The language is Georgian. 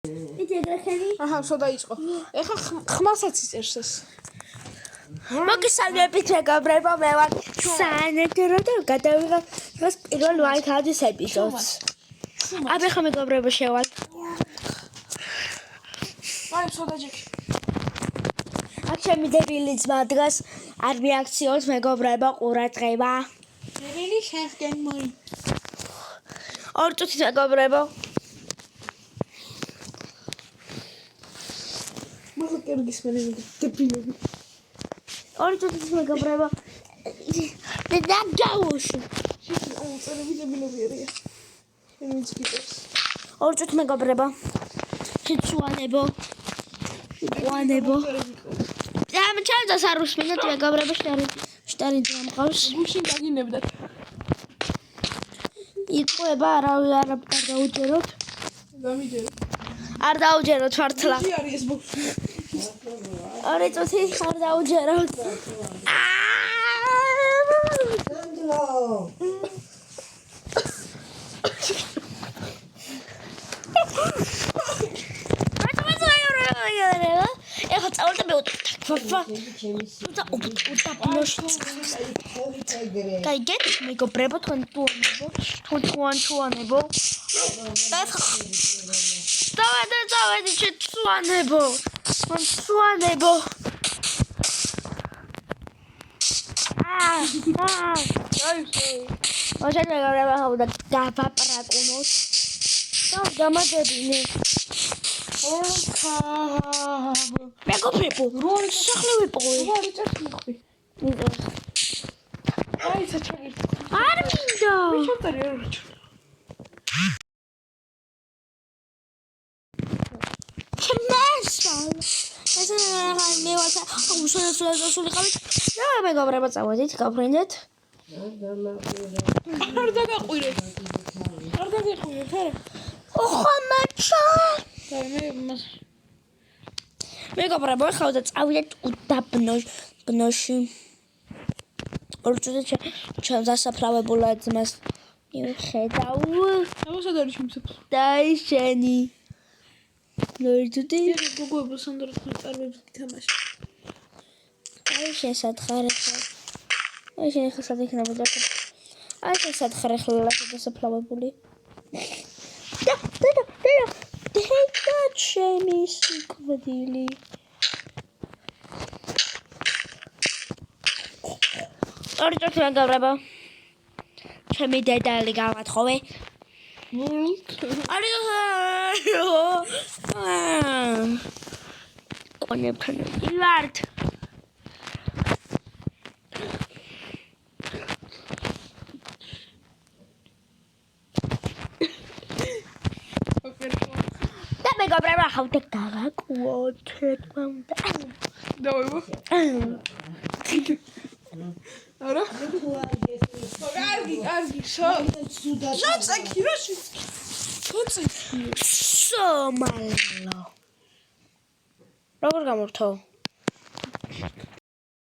იცი ეგრეხენი? აჰა, სო დაიწყო. ეხა ხმასაც იწერს ეს. მოგესალმებით მეგობრებო, მე ვარ სანეტრო და გადავიღებ დღეს პირველ ვაიქადის ეპიზოდს. აბა ხა მეგობრებო შევალ. აი, სო დაჯექი. აქ ჩემი დებილი ძმა დღეს არ მიაქციოს მეგობრებო ყურადღება. დებილი შეხგენ მოი. ორ წუთით მეგობრებო. მაგა კერგის მენე დებილები. ორ წუთით მეგობრებო. და გავუშვი. წერები დებილები არიან. შენ ვინც გიწევს. ორ წუთით მეგობრებო. შეცვანებო. ამ ჩანს არ უსმინოთ მეგობრებო შტარი დამყავს. გუშინ დაგინებდათ. იყვება არ დაუჯეროთ. გამიჯერო. არ დაუჯეროთ მართლა. კი არის ეს ბოქსი. ორი წუთი არ დაუჯეროთ. ეხლა წავალ და გაიგეთ მეგობრებო თქვენ თუანებო დავედი შეცვანებო ოჩენ მეგობრებო ხავდა გავაპრაკუნოთ და გამადებინე მეგობრებო როარ სახლი ვიპოვე როარ იწევს მოხდი. აი საჩაგირ. არ მინდა მე შევტარი არ ვიჩვენე. და მეგობრებო წავედით გაფრინდეთ არ დაგაყვირეთ. არა. ოხა მაჩა მე მეგობრებო ხავდა წავიდეთ უდაბნოში ორ წუთით ჩვენ დასაფლავებულად ძმას მივხედავ სად არის შემსაფლავი? დაიშენი ორი წუთი გოგოებო სანდროსთან წარმებს გითამაში. აი შესათხარ ახლა აი შენ ახლა სად იქნებოდა აი შესათხარ ახლა დასაფლავებული და ჩემის კვდილი ორი წუთი მეგობრებო ჩემი დედალი გავათხოვე კონებთან ვართ და მეგობრებო ხავდა გავაკუოთ თქმა უნდა დავებო. არა? კარგი, შოწექი რაში? შოწექი. სომალო როგორ გამორთო